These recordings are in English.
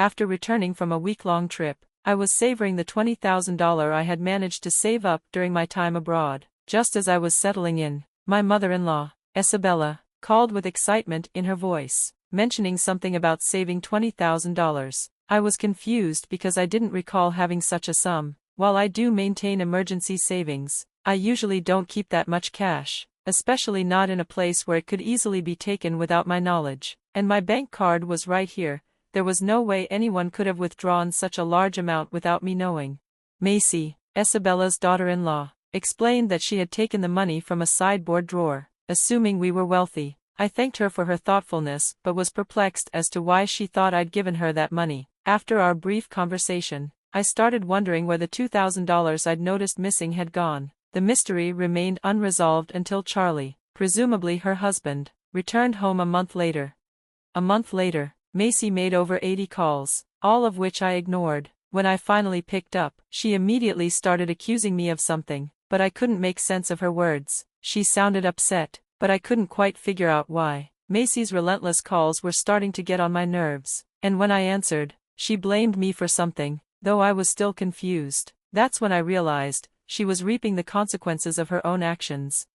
After returning from a week-long trip, I was savoring the $20,000 I had managed to save up during my time abroad. Just as I was settling in, my mother-in-law, Esabella, called with excitement in her voice, mentioning something about saving $20,000. I was confused because I didn't recall having such a sum. While I do maintain emergency savings, I usually don't keep that much cash, especially not in a place where it could easily be taken without my knowledge. And my bank card was right here. There was no way anyone could have withdrawn such a large amount without me knowing. Macy, Esabella's daughter-in-law, explained that she had taken the money from a sideboard drawer, assuming we were wealthy. I thanked her for her thoughtfulness but was perplexed as to why she thought I'd given her that money. After our brief conversation, I started wondering where the $2,000 I'd noticed missing had gone. The mystery remained unresolved until Charlie, presumably her husband, returned home a month later. A month later, Macy made over 80 calls, all of which I ignored. When I finally picked up, she immediately started accusing me of something, but I couldn't make sense of her words. She sounded upset, but I couldn't quite figure out why. Macy's relentless calls were starting to get on my nerves, and when I answered, she blamed me for something, though I was still confused. That's when I realized she was reaping the consequences of her own actions.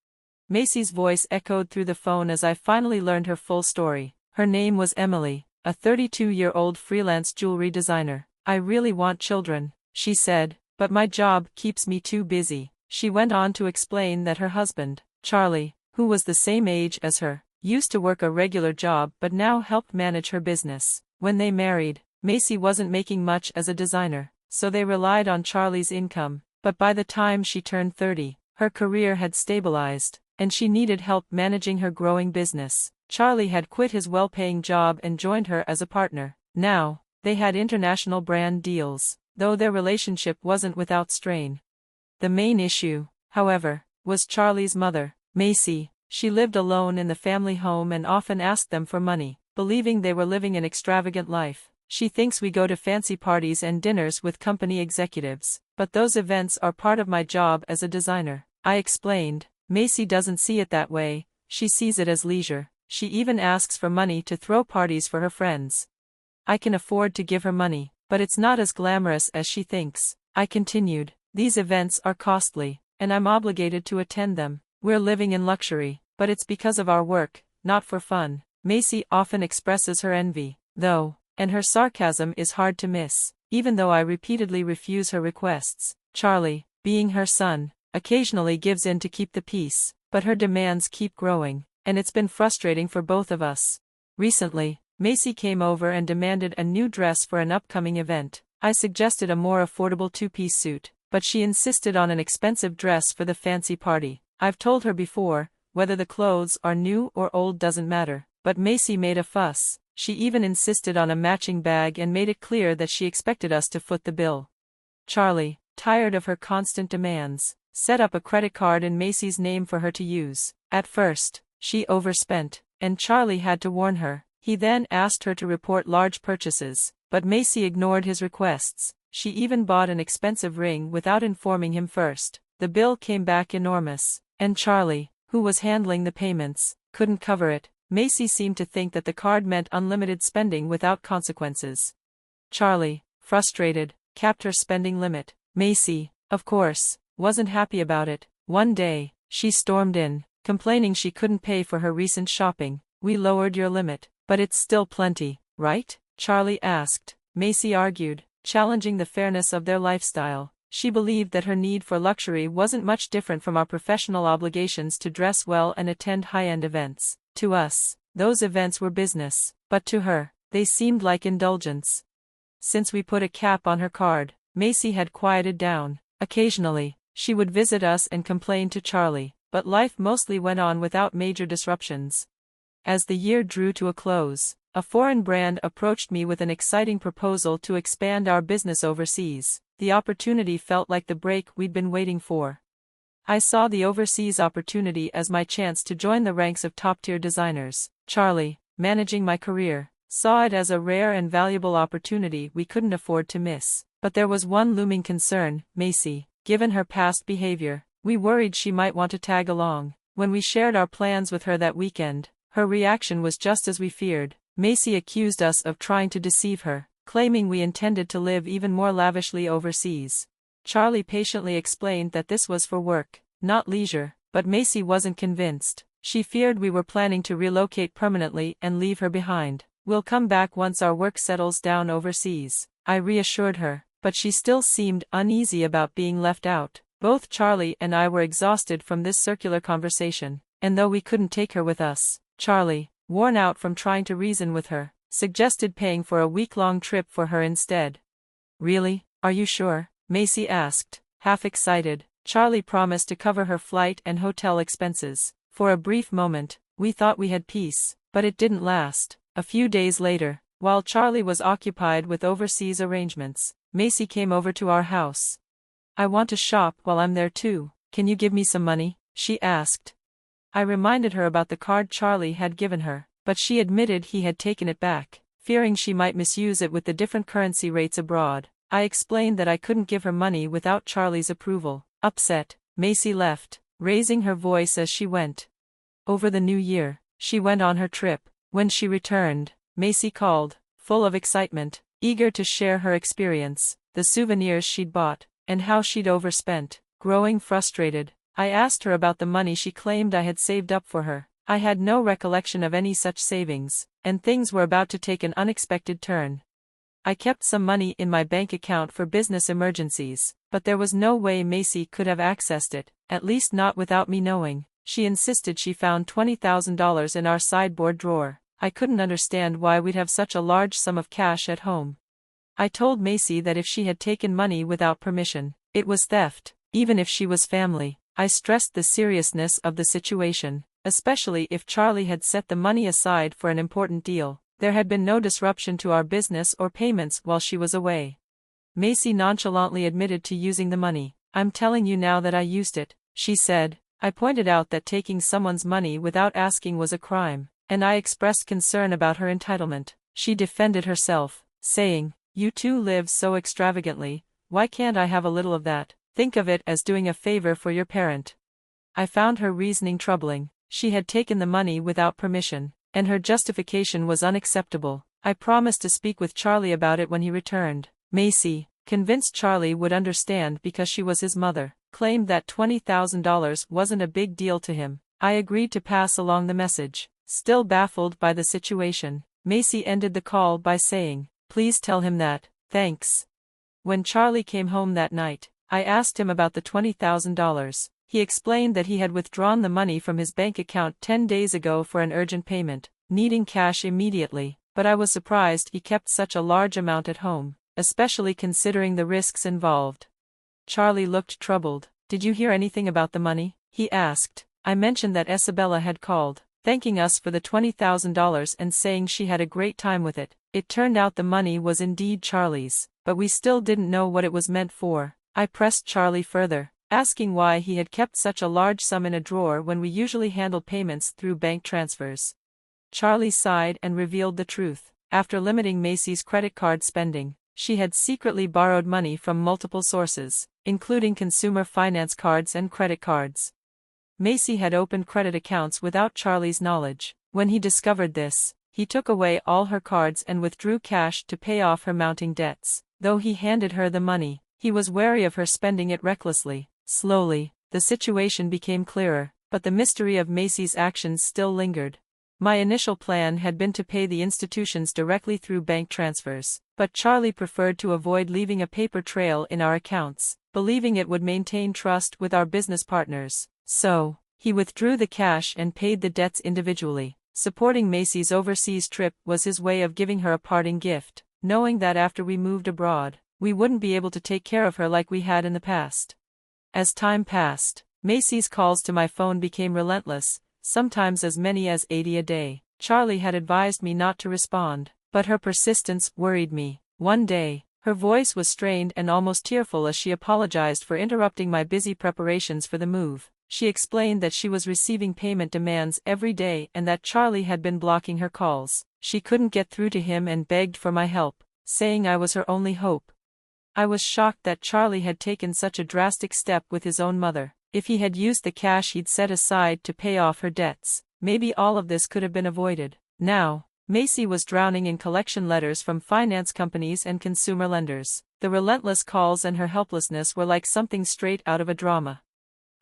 Macy's voice echoed through the phone as I finally learned her full story. Her name was Emily, a 32-year-old freelance jewelry designer. I really want children, she said, but my job keeps me too busy. She went on to explain that her husband, Charlie, who was the same age as her, used to work a regular job but now helped manage her business. When they married, Macy wasn't making much as a designer, so they relied on Charlie's income, but by the time she turned 30, her career had stabilized, and she needed help managing her growing business. Charlie had quit his well-paying job and joined her as a partner. Now, they had international brand deals, though their relationship wasn't without strain. The main issue, however, was Charlie's mother, Macy. She lived alone in the family home and often asked them for money, believing they were living an extravagant life. She thinks we go to fancy parties and dinners with company executives, but those events are part of my job as a designer. I explained. Macy doesn't see it that way, she sees it as leisure. She even asks for money to throw parties for her friends. I can afford to give her money, but it's not as glamorous as she thinks. I continued. These events are costly, and I'm obligated to attend them. We're living in luxury, but it's because of our work, not for fun. Macy often expresses her envy, though, and her sarcasm is hard to miss. Even though I repeatedly refuse her requests, Charlie, being her son, occasionally gives in to keep the peace, but her demands keep growing, and it's been frustrating for both of us. Recently, Macy came over and demanded a new dress for an upcoming event. I suggested a more affordable two-piece suit, but she insisted on an expensive dress for the fancy party. I've told her before, whether the clothes are new or old doesn't matter, but Macy made a fuss. She even insisted on a matching bag and made it clear that she expected us to foot the bill. Charlie, tired of her constant demands, set up a credit card in Macy's name for her to use. At first, she overspent, and Charlie had to warn her. He then asked her to report large purchases, but Macy ignored his requests. She even bought an expensive ring without informing him first. The bill came back enormous, and Charlie, who was handling the payments, couldn't cover it. Macy seemed to think that the card meant unlimited spending without consequences. Charlie, frustrated, capped her spending limit. Macy, of course, wasn't happy about it. One day, she stormed in, complaining she couldn't pay for her recent shopping. "We lowered your limit, but it's still plenty, right?" Charlie asked. Macy argued, challenging the fairness of their lifestyle. She believed that her need for luxury wasn't much different from our professional obligations to dress well and attend high-end events. To us, those events were business, but to her, they seemed like indulgence. Since we put a cap on her card, Macy had quieted down. Occasionally, she would visit us and complain to Charlie, but life mostly went on without major disruptions. As the year drew to a close, a foreign brand approached me with an exciting proposal to expand our business overseas. The opportunity felt like the break we'd been waiting for. I saw the overseas opportunity as my chance to join the ranks of top-tier designers. Charlie, managing my career, saw it as a rare and valuable opportunity we couldn't afford to miss. But there was one looming concern: Macy. Given her past behavior, we worried she might want to tag along. When we shared our plans with her that weekend, her reaction was just as we feared. Macy accused us of trying to deceive her, claiming we intended to live even more lavishly overseas. Charlie patiently explained that this was for work, not leisure, but Macy wasn't convinced. She feared we were planning to relocate permanently and leave her behind. "We'll come back once our work settles down overseas," I reassured her, but she still seemed uneasy about being left out. Both Charlie and I were exhausted from this circular conversation, and though we couldn't take her with us, Charlie, worn out from trying to reason with her, suggested paying for a week-long trip for her instead. "Really? Are you sure?" Macy asked, half excited. Charlie promised to cover her flight and hotel expenses. For a brief moment, we thought we had peace, but it didn't last. A few days later, while Charlie was occupied with overseas arrangements, Macy came over to our house. "I want to shop while I'm there too. Can you give me some money?" she asked. I reminded her about the card Charlie had given her, but she admitted he had taken it back, fearing she might misuse it with the different currency rates abroad. I explained that I couldn't give her money without Charlie's approval. Upset, Macy left, raising her voice as she went. Over the new year, she went on her trip. When she returned, Macy called, full of excitement, eager to share her experience, the souvenirs she'd bought, and how she'd overspent. Growing frustrated, I asked her about the money she claimed I had saved up for her. I had no recollection of any such savings, and things were about to take an unexpected turn. I kept some money in my bank account for business emergencies, but there was no way Macy could have accessed it, at least not without me knowing. She insisted she found $20,000 in our sideboard drawer. I couldn't understand why we'd have such a large sum of cash at home. I told Macy that if she had taken money without permission, it was theft, even if she was family. I stressed the seriousness of the situation, especially if Charlie had set the money aside for an important deal. There had been no disruption to our business or payments while she was away. Macy nonchalantly admitted to using the money. "I'm telling you now that I used it," she said. I pointed out that taking someone's money without asking was a crime, and I expressed concern about her entitlement. She defended herself, saying, "You two live so extravagantly, why can't I have a little of that? Think of it as doing a favor for your parent." I found her reasoning troubling. She had taken the money without permission, and her justification was unacceptable. I promised to speak with Charlie about it when he returned. Macy, convinced Charlie would understand because she was his mother, claimed that $20,000 wasn't a big deal to him. I agreed to pass along the message. Still baffled by the situation, Macy ended the call by saying, "Please tell him that, thanks." When Charlie came home that night, I asked him about the $20,000. He explained that he had withdrawn the money from his bank account 10 days ago for an urgent payment, needing cash immediately, but I was surprised he kept such a large amount at home, especially considering the risks involved. Charlie looked troubled. "Did you hear anything about the money?" he asked. I mentioned that Esabella had called, thanking us for the $20,000 and saying she had a great time with it. It turned out the money was indeed Charlie's, but we still didn't know what it was meant for. I pressed Charlie further, asking why he had kept such a large sum in a drawer when we usually handle payments through bank transfers. Charlie sighed and revealed the truth. After limiting Macy's credit card spending, she had secretly borrowed money from multiple sources, including consumer finance cards and credit cards. Macy had opened credit accounts without Charlie's knowledge. When he discovered this, he took away all her cards and withdrew cash to pay off her mounting debts. Though he handed her the money, he was wary of her spending it recklessly. Slowly, the situation became clearer, but the mystery of Macy's actions still lingered. My initial plan had been to pay the institutions directly through bank transfers, but Charlie preferred to avoid leaving a paper trail in our accounts, believing it would maintain trust with our business partners. So, he withdrew the cash and paid the debts individually. Supporting Macy's overseas trip was his way of giving her a parting gift, knowing that after we moved abroad, we wouldn't be able to take care of her like we had in the past. As time passed, Macy's calls to my phone became relentless, sometimes as many as 80 a day. Charlie had advised me not to respond, but her persistence worried me. One day, her voice was strained and almost tearful as she apologized for interrupting my busy preparations for the move. She explained that she was receiving payment demands every day and that Charlie had been blocking her calls. She couldn't get through to him and begged for my help, saying I was her only hope. I was shocked that Charlie had taken such a drastic step with his own mother. If he had used the cash he'd set aside to pay off her debts, maybe all of this could have been avoided. Now, Macy was drowning in collection letters from finance companies and consumer lenders. The relentless calls and her helplessness were like something straight out of a drama.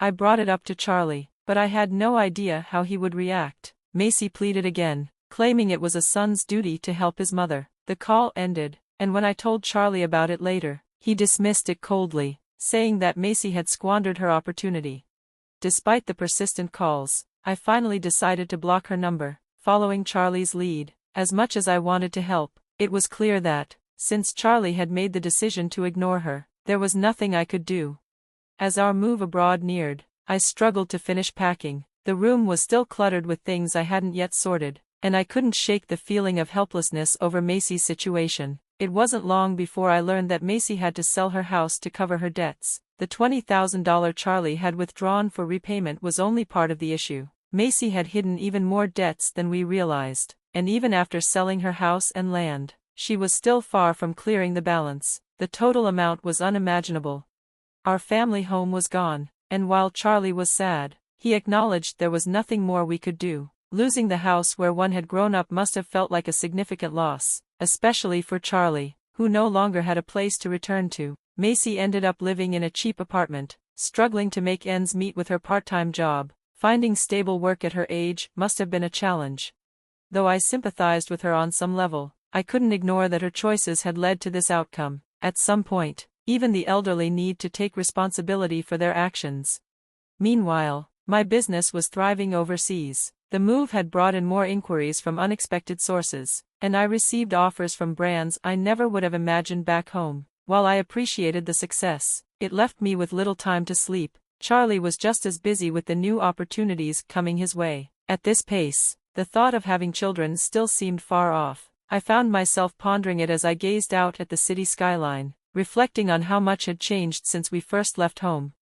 I brought it up to Charlie, but I had no idea how he would react. Macy pleaded again, claiming it was a son's duty to help his mother. The call ended, and when I told Charlie about it later, he dismissed it coldly, saying that Macy had squandered her opportunity. Despite the persistent calls, I finally decided to block her number, following Charlie's lead. As much as I wanted to help, it was clear that, since Charlie had made the decision to ignore her, there was nothing I could do. As our move abroad neared, I struggled to finish packing. The room was still cluttered with things I hadn't yet sorted, and I couldn't shake the feeling of helplessness over Macy's situation. It wasn't long before I learned that Macy had to sell her house to cover her debts. The $20,000 Charlie had withdrawn for repayment was only part of the issue. Macy had hidden even more debts than we realized, and even after selling her house and land, she was still far from clearing the balance. The total amount was unimaginable. Our family home was gone, and while Charlie was sad, he acknowledged there was nothing more we could do. Losing the house where one had grown up must have felt like a significant loss, especially for Charlie, who no longer had a place to return to. Macy ended up living in a cheap apartment, struggling to make ends meet with her part-time job. Finding stable work at her age must have been a challenge. Though I sympathized with her on some level, I couldn't ignore that her choices had led to this outcome. At some point, even the elderly need to take responsibility for their actions. Meanwhile, my business was thriving overseas. The move had brought in more inquiries from unexpected sources, and I received offers from brands I never would have imagined back home. While I appreciated the success, it left me with little time to sleep. Charlie was just as busy with the new opportunities coming his way. At this pace, the thought of having children still seemed far off. I found myself pondering it as I gazed out at the city skyline, reflecting on how much had changed since we first left home.